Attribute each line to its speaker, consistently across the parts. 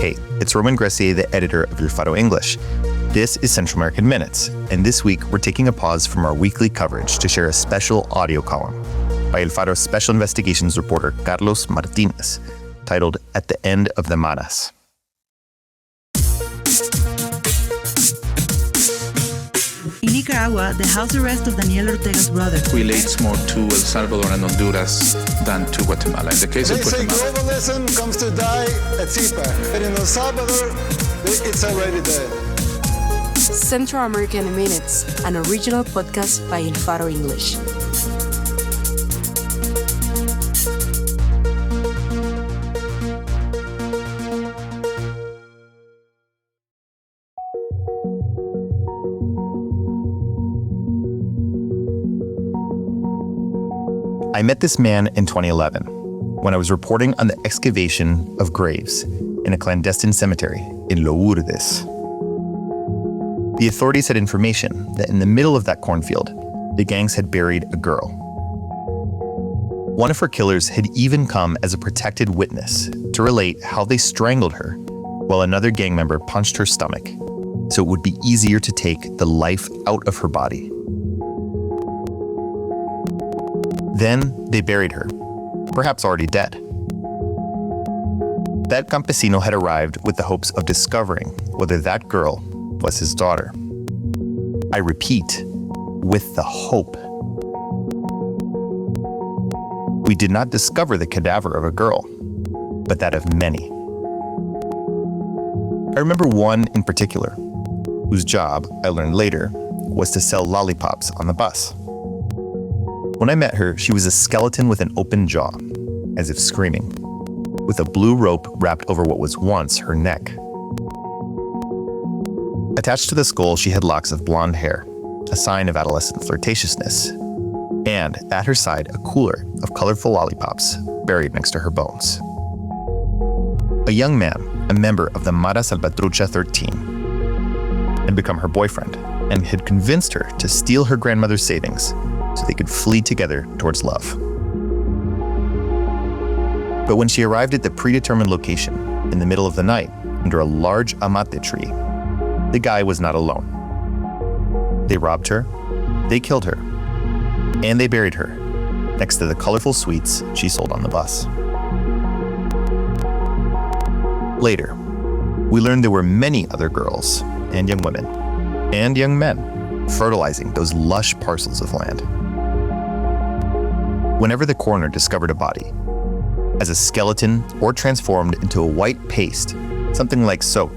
Speaker 1: Hey, it's Roman Gressier, the editor of your Faro English. This is Central American Minutes, and this week we're taking a pause from our weekly coverage to share a special audio column by El Faro's special investigations reporter Carlos Martínez, titled At the End of the Maras.
Speaker 2: In Nicaragua, the house arrest of Daniel Ortega's brother
Speaker 3: relates more to El Salvador and Honduras than to Guatemala. In the case of Guatemala,
Speaker 4: globalism comes to die at CIPA, but in El Salvador, it's already dead.
Speaker 5: Central American Minutes, an original podcast by El Faro English.
Speaker 1: I met this man in 2011 when I was reporting on the excavation of graves in a clandestine cemetery in Lourdes. The authorities had information that in the middle of that cornfield, the gangs had buried a girl. One of her killers had even come as a protected witness to relate how they strangled her while another gang member punched her stomach so it would be easier to take the life out of her body. Then they buried her, perhaps already dead. That campesino had arrived with the hopes of discovering whether that girl was his daughter. I repeat, with the hope. We did not discover the cadaver of a girl, but that of many. I remember one in particular, whose job, I learned later, was to sell lollipops on the bus. When I met her, she was a skeleton with an open jaw, as if screaming, with a blue rope wrapped over what was once her neck. Attached to the skull, she had locks of blonde hair, a sign of adolescent flirtatiousness, and at her side, a cooler of colorful lollipops buried next to her bones. A young man, a member of the Mara Salvatrucha 13, had become her boyfriend and had convinced her to steal her grandmother's savings so they could flee together towards love. But when she arrived at the predetermined location in the middle of the night under a large amate tree, the guy was not alone. They robbed her, they killed her, and they buried her next to the colorful sweets she sold on the bus. Later, we learned there were many other girls and young women and young men fertilizing those lush parcels of land. Whenever the coroner discovered a body, as a skeleton or transformed into a white paste, something like soap,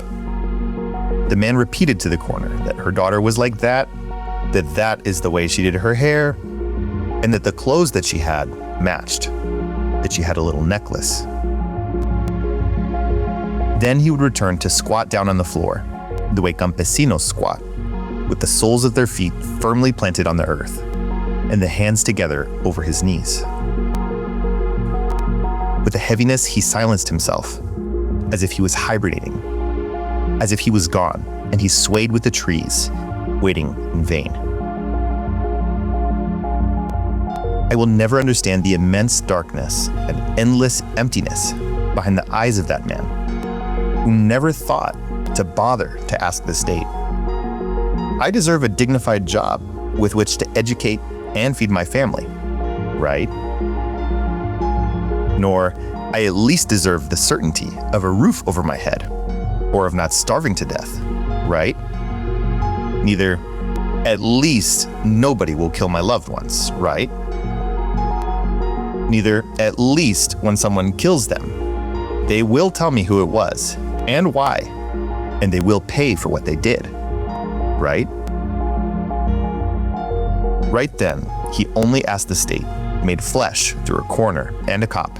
Speaker 1: the man repeated to the coroner that her daughter was like that is the way she did her hair, and that the clothes that she had matched, that she had a little necklace. Then he would return to squat down on the floor, the way campesinos squat, with the soles of their feet firmly planted on the earth, and the hands together over his knees. With a heaviness, he silenced himself, as if he was hibernating, as if he was gone, and he swayed with the trees, waiting in vain. I will never understand the immense darkness and endless emptiness behind the eyes of that man, who never thought to bother to ask the state. I deserve a dignified job with which to educate and feed my family, right? Nor I at least deserve the certainty of a roof over my head, or of not starving to death, right? Neither, at least nobody will kill my loved ones, right? Neither, at least when someone kills them, they will tell me who it was and why, and they will pay for what they did, right? Right then, he only asked the state, made flesh through a coroner and a cop,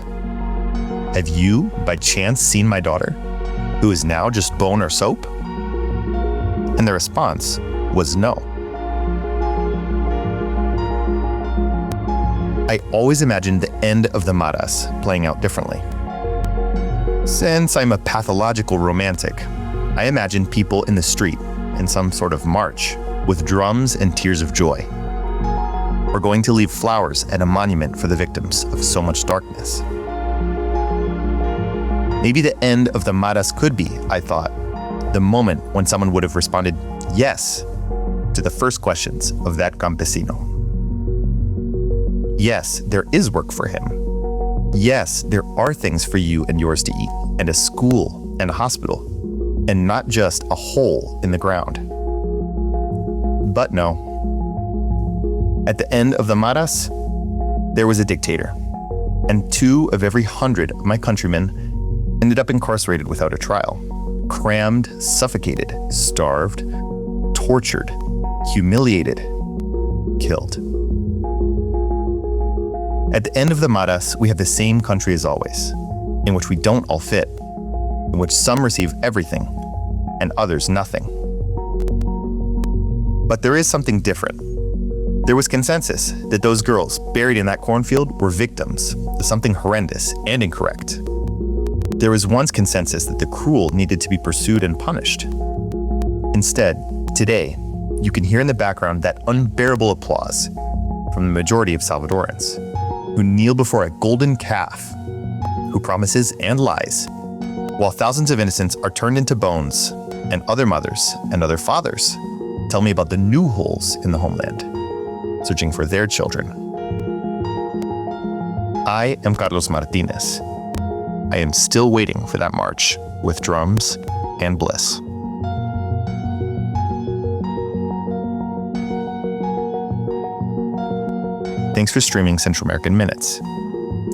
Speaker 1: "Have you, by chance, seen my daughter, who is now just bone or soap?" And the response was no. I always imagined the end of the Maras playing out differently. Since I'm a pathological romantic, I imagine people in the street in some sort of march with drums and tears of joy. We're going to leave flowers at a monument for the victims of so much darkness. Maybe the end of the maras could be, I thought, the moment when someone would have responded yes to the first questions of that campesino. Yes, there is work for him. Yes, there are things for you and yours to eat, and a school and a hospital, and not just a hole in the ground. But no. At the end of the maras, there was a dictator, and 2 of every 100 of my countrymen ended up incarcerated without a trial, crammed, suffocated, starved, tortured, humiliated, killed. At the end of the maras, we have the same country as always, in which we don't all fit, in which some receive everything and others nothing. But there is something different. There was consensus that those girls buried in that cornfield were victims of something horrendous and incorrect. There was once consensus that the cruel needed to be pursued and punished. Instead, today, you can hear in the background that unbearable applause from the majority of Salvadorans, who kneel before a golden calf, who promises and lies, while thousands of innocents are turned into bones, and other mothers and other fathers tell me about the new holes in the homeland, searching for their children. I am Carlos Martínez. I am still waiting for that march with drums and bliss. Thanks for streaming Central American Minutes.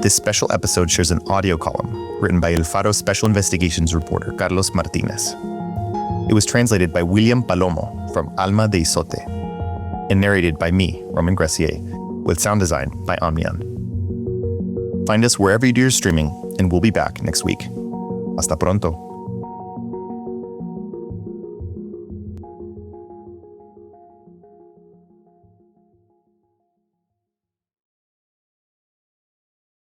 Speaker 1: This special episode shares an audio column written by El Faro Special Investigations reporter Carlos Martínez. It was translated by William Palomo from Alma de Izote and narrated by me, Roman Gressier, with sound design by Amian. Find us wherever you do your streaming, and we'll be back next week. Hasta pronto.